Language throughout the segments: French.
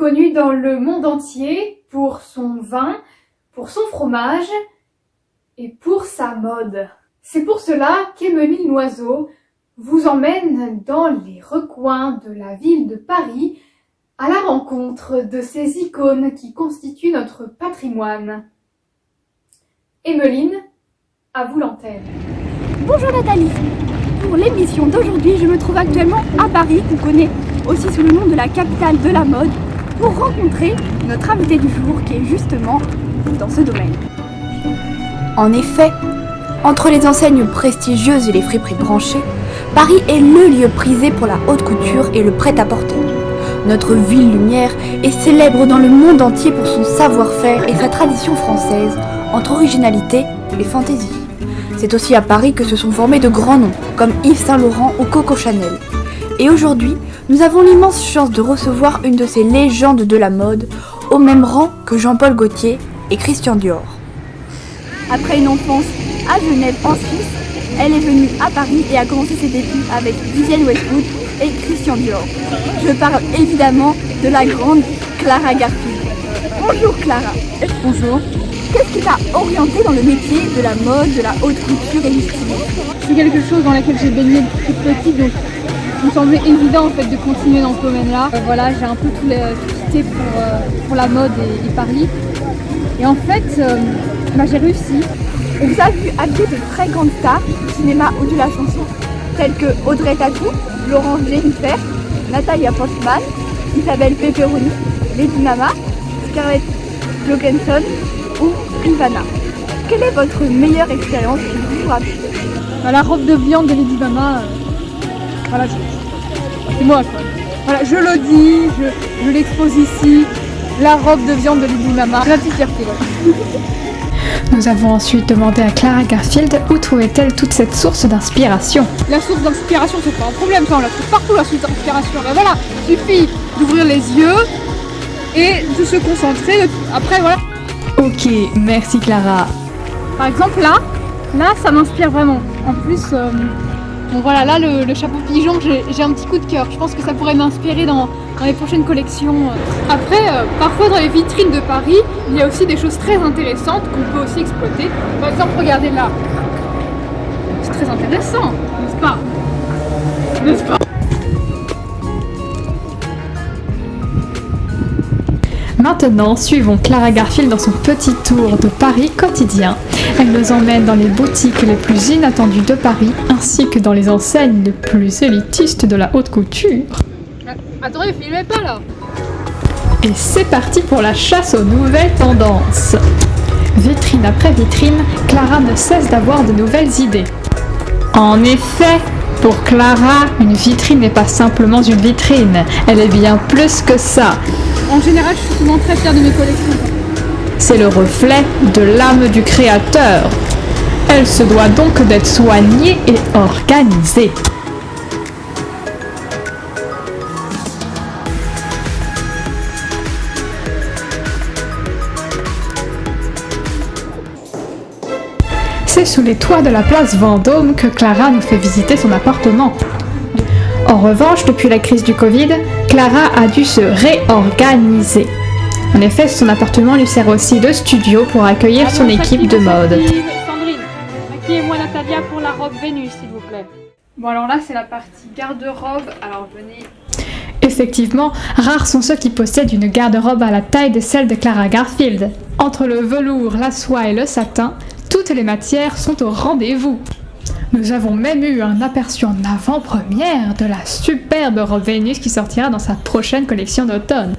connue dans le monde entier pour son vin, pour son fromage et pour sa mode. C'est pour cela qu'Emeline Loiseau vous emmène dans les recoins de la ville de Paris à la rencontre de ces icônes qui constituent notre patrimoine. Emeline, à vous l'antenne. Bonjour Nathalie. Pour l'émission d'aujourd'hui, je me trouve actuellement à Paris, qu'on connaît aussi sous le nom de la capitale de la mode, pour rencontrer notre invité du jour qui est justement dans ce domaine. En effet, entre les enseignes prestigieuses et les friperies branchées, Paris est le lieu prisé pour la haute couture et le prêt-à-porter. Notre ville lumière est célèbre dans le monde entier pour son savoir-faire et sa tradition française, entre originalité et fantaisie. C'est aussi à Paris que se sont formés de grands noms, comme Yves Saint Laurent ou Coco Chanel. Et aujourd'hui, nous avons l'immense chance de recevoir une de ces légendes de la mode, au même rang que Jean-Paul Gaultier et Christian Dior. Après une enfance à Genève en Suisse, elle est venue à Paris et a commencé ses débuts avec Vivienne Westwood et Christian Dior. Je parle évidemment de la grande Clara Garfield. Bonjour Clara. Bonjour. Qu'est-ce qui t'a orientée dans le métier de la mode, de la haute couture et du style? C'est quelque chose dans lequel j'ai baigné depuis petite, donc il me semblait évident en fait de continuer dans ce domaine-là. Voilà, j'ai un peu tout quitté pour la mode et Paris. Et en fait, j'ai réussi. On vous a vu habiller de très grandes stars du cinéma ou de la chanson, telles que Audrey Tautou, Laurence Jennifer, Natalia Portman, Isabelle Pepperoni, Lady Mama, Scarlett Johansson ou Rihanna. Quelle est votre meilleure expérience que vous vous rappelez? La robe de viande de Lady Mama, voilà, c'est moi quoi. Voilà, je le dis, je l'expose ici, la robe de viande de Lady Mama, la petite fierté. Voilà. Nous avons ensuite demandé à Clara Garfield où trouvait-elle toute cette source d'inspiration. La source d'inspiration, c'est pas un problème, ça on la trouve partout, la source d'inspiration. Ben voilà, il suffit d'ouvrir les yeux et de se concentrer. Après voilà. Ok, merci Clara. Par exemple là, ça m'inspire vraiment. En plus, bon voilà, là le chapeau pigeon, j'ai un petit coup de cœur. Je pense que ça pourrait m'inspirer dans les prochaines collections. Après, parfois dans les vitrines de Paris, il y a aussi des choses très intéressantes qu'on peut aussi exploiter. Par exemple, regardez là. C'est très intéressant, n'est-ce pas? N'est-ce pas? Maintenant, suivons Clara Garfield dans son petit tour de Paris quotidien. Elle nous emmène dans les boutiques les plus inattendues de Paris, ainsi que dans les enseignes les plus élitistes de la haute couture. Attendez, filmez pas là! Et c'est parti pour la chasse aux nouvelles tendances. Vitrine après vitrine, Clara ne cesse d'avoir de nouvelles idées. En effet, pour Clara, une vitrine n'est pas simplement une vitrine, elle est bien plus que ça. En général, je suis souvent très fière de mes collections. C'est le reflet de l'âme du créateur. Elle se doit donc d'être soignée et organisée. C'est sous les toits de la place Vendôme que Clara nous fait visiter son appartement. En revanche, depuis la crise du Covid, Clara a dû se réorganiser. En effet, son appartement lui sert aussi de studio pour accueillir son équipe de mode. Sandrine, maquillez-moi Natalia pour la robe Vénus, s'il vous plaît. Bon alors là, c'est la partie garde-robe. Alors venez. Effectivement, rares sont ceux qui possèdent une garde-robe à la taille de celle de Clara Garfield. Entre le velours, la soie et le satin, toutes les matières sont au rendez-vous. Nous avons même eu un aperçu en avant-première de la superbe robe Vénus qui sortira dans sa prochaine collection d'automne.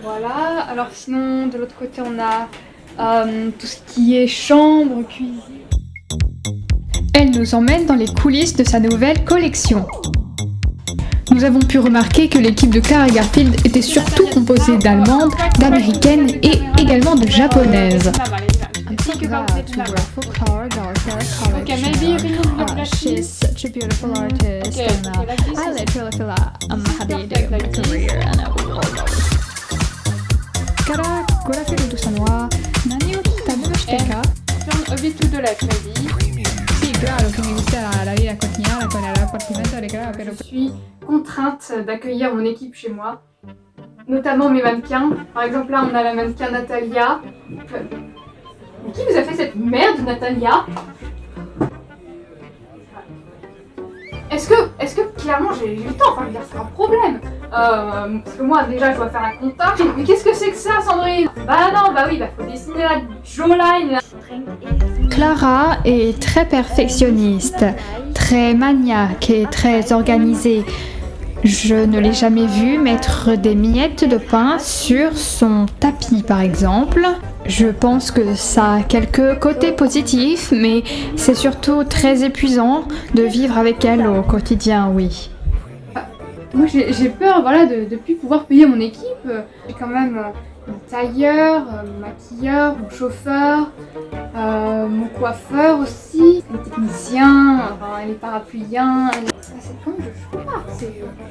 Voilà, alors sinon de l'autre côté on a tout ce qui est chambre, cuisine. Elle nous emmène dans les coulisses de sa nouvelle collection. Nous avons pu remarquer que l'équipe de Clara Garfield était surtout composée d'Allemandes, d'Américaines et également de Japonaises. Okay, maybe you remove the black She's such a beautiful artist, Okay, and like this I is- literally feel like I'm happy perfect doing my like this. career, and I will always. からグラフィルドしたのは何を食べましたか turn a bit to the left maybe. Sí, claro, que me gusta la vida cotidiana con el apartamento de Clara, pero Je suis contrainte d'accueillir mon équipe chez moi. notamment mes mannequins. Par exemple, là, on a la mannequin Natalia. Qui vous a fait cette merde, Natalia? Est-ce que clairement j'ai eu le temps, enfin je veux dire c'est un problème parce que moi déjà je dois faire un comptage. Mais qu'est-ce que c'est que ça, Sandrine? Bah non, bah oui, bah faut dessiner la jawline là. Clara est très perfectionniste, très maniaque et très organisée. Je ne l'ai jamais vue mettre des miettes de pain sur son tapis par exemple. Je pense que ça a quelques côtés positifs, mais c'est surtout très épuisant de vivre avec elle au quotidien, oui. Moi j'ai peur voilà, de plus pouvoir payer mon équipe. J'ai quand même mon tailleur, mon maquilleur, mon chauffeur, mon coiffeur aussi, les techniciens, les parapluyens. C'est comme je sais pas,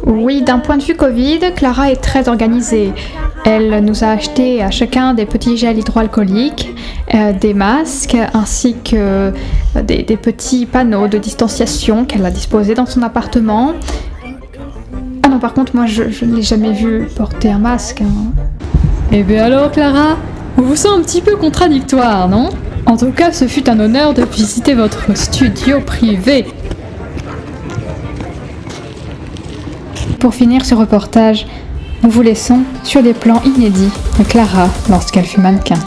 Oui, d'un point de vue Covid, Clara est très organisée. Elle nous a acheté à chacun des petits gels hydroalcooliques, des masques ainsi que des petits panneaux de distanciation qu'elle a disposés dans son appartement. Ah non, par contre, moi je ne l'ai jamais vue porter un masque. Eh bien alors Clara, on vous sent un petit peu contradictoire, non? En tout cas, ce fut un honneur de visiter votre studio privé. Pour finir ce reportage, nous vous laissons sur des plans inédits de Clara lorsqu'elle fut mannequin.